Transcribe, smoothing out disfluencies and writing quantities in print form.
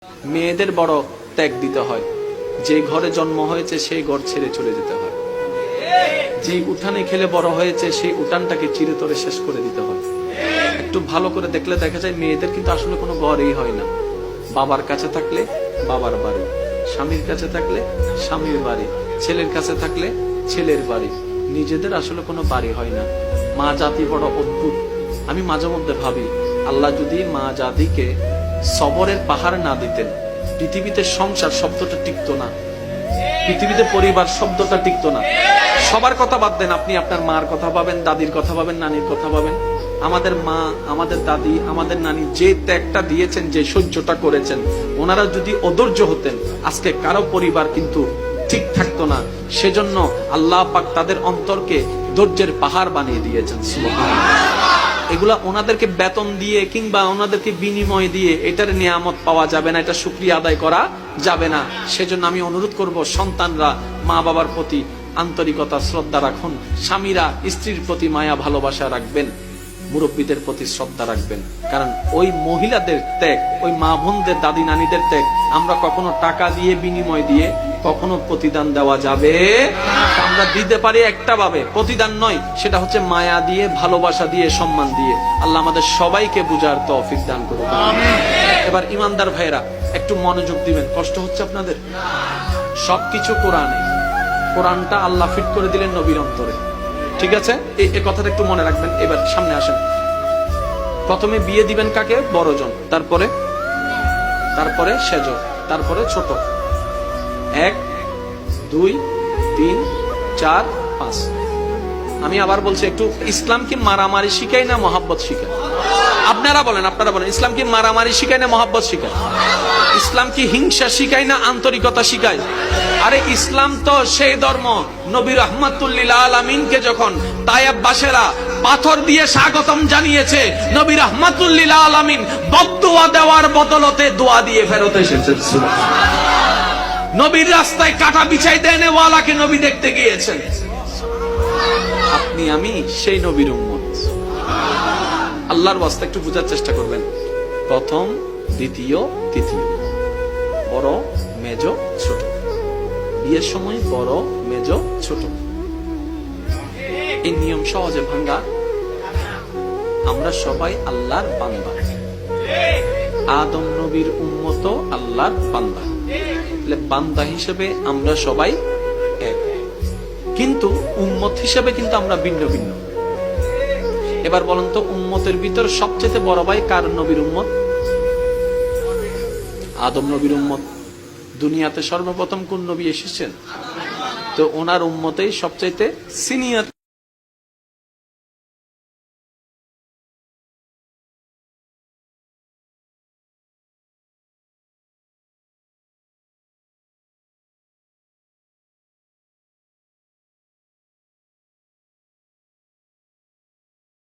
মেয়েদের বড় ত্যাগ দিতে হয়। যে ঘরে জন্ম হয়েছে সেই ঘর ছেড়ে চলে যেতে হয়। যে উঠানে খেলে বড় হয়েছে সেই উঠানটাকে চিরতরে শেষ করে দিতে হয়। একটু ভালো করে দেখলে দেখা যায় মেয়েদের কিন্তু আসলে কোনো ঘরই হয় না। বাবার কাছে থাকলে বাবার বাড়ি, স্বামীর কাছে থাকলে স্বামীর বাড়ি, ছেলের কাছে থাকলে ছেলের বাড়ি, নিজেদের আসলে কোনো বাড়ি হয় না। মা জাতি বড় অদ্ভুত। আমি মাঝে মধ্যে ভাবি, আল্লাহ যদি মা জাতিকে সবরের পাহাড় না দিতেন, পৃথিবীতে সংসার শব্দটা টিকতো না, পৃথিবীতে পরিবার শব্দটা টিকতো না। সবার কথা বাদ দেন, আপনি আপনার মার কথা পাবেন, দাদির কথা পাবেন, নানির কথা পাবেন। আমাদের মা, আমাদের দাদি, আমাদের নানি যে ত্যাগটা দিয়েছেন, যে সহ্যটা করেছেন, ওনারা যদি অধৈর্য হতেন আজকে কারো পরিবার কিন্তু ঠিক থাকতো না। সেজন্য আল্লাহ পাক তাদের অন্তরকে ধৈর্যের পাহাড় বানিয়ে দিয়েছেন। সুবহানাল্লাহ। এগুলা ওনাদেরকে বেতন দিয়ে কিংবা ওনাদেরকে বিনিময় দিয়ে এটার নিয়ামত পাওয়া যাবে না, এটা শুকরিয়া আদায় করা যাবে না। সেজন্য আমি অনুরোধ করব, সন্তানরা মা বাবার প্রতি আন্তরিকতা শ্রদ্ধা রাখুন, স্বামীরা স্ত্রীর প্রতি মায়া ভালোবাসা রাখবেন, মুরব্বীদের প্রতি শ্রদ্ধা রাখবেন। কারণ ওই মহিলাদের ত্যাগ, ওই মা বোনদের, দাদি নানিদের ত্যাগ আমরা কখনো টাকা দিয়ে বিনিময় দিয়ে কখনো প্রতিদান দেওয়া যাবে। আমরা দিতে পারি একটা ভাবে, প্রতিদান নয়, সেটা হচ্ছে মায়া দিয়ে, ভালোবাসা দিয়ে, সম্মান দিয়ে। আল্লাহ আমাদের সবাইকে বুঝার তৌফিক দান করুন। এবার ইমানদার ভাইরা একটু মনোযোগ দিবেন। কষ্ট হচ্ছে আপনাদের? সবকিছু কোরআনে, কোরআনটা আল্লাহ ফিট করে দিলেন নবীর অন্তরে। ঠিক আছে, এই কথাটা একটু মনে রাখবেন। এবার সামনে আসেন। প্রথমে বিয়ে দিবেন কাকে? বড়জন, তারপরে সেজ, তারপরে ছোট। 1 2 3 4 5। আমি আবার বলছি, একটু ইসলাম কি মারামারি শিখায় না মহাব্বত শিখায়? আপনারা বলেন ইসলাম কি মারামারি শিখায় না মহাব্বত শিখায়? ইসলাম কি হিংসা শিখায় না আন্তরিকতা শিখায়? আরে ইসলাম তো সেই ধর্ম, নবী রাহমাতুল লিল আলামিনকে যখন তায়েববাসীরা পাথর দিয়ে স্বাগতম জানিয়েছে, নবী রাহমাতুল লিল আলামিন বদদুয়া দেওয়ার বদলতে দোয়া দিয়ে ফেরত এসেছেন। সুবহানাল্লাহ। নবীর রাস্তায় কাটা বিছাই দেন ওয়ালাকে নবী দেখতে গিয়েছেন। আপনি আমি সেই নবীর উম্মত। আল্লাহর ওয়াস্তে একটু বোঝার চেষ্টা করবেন। প্রথম, দ্বিতীয়, তৃতীয়, বড়, মেজ, ছোট। বিয়ের সময় বড়, মেজ, ছোট, এই নিয়ম সহজে ভাঙ্গা। আমরা সবাই আল্লাহর বান্দা, আদম নবীর উম্মত, আল্লাহর বান্দা। বান্দা হিসেবে আমরা সবাই এক, কিন্তু উম্মত হিসেবে কিন্তু আমরা ভিন্ন ভিন্ন। এবার বলেন তো, উম্মতের ভিতর সবচেয়ে বড় ভাই কার নবীর উম্মত? আদম নবীর উম্মত। দুনিয়াতে সর্বপ্রথম কোন নবী এসেছেন? তো ওনার উম্মতেই সবচাইতে সিনিয়র।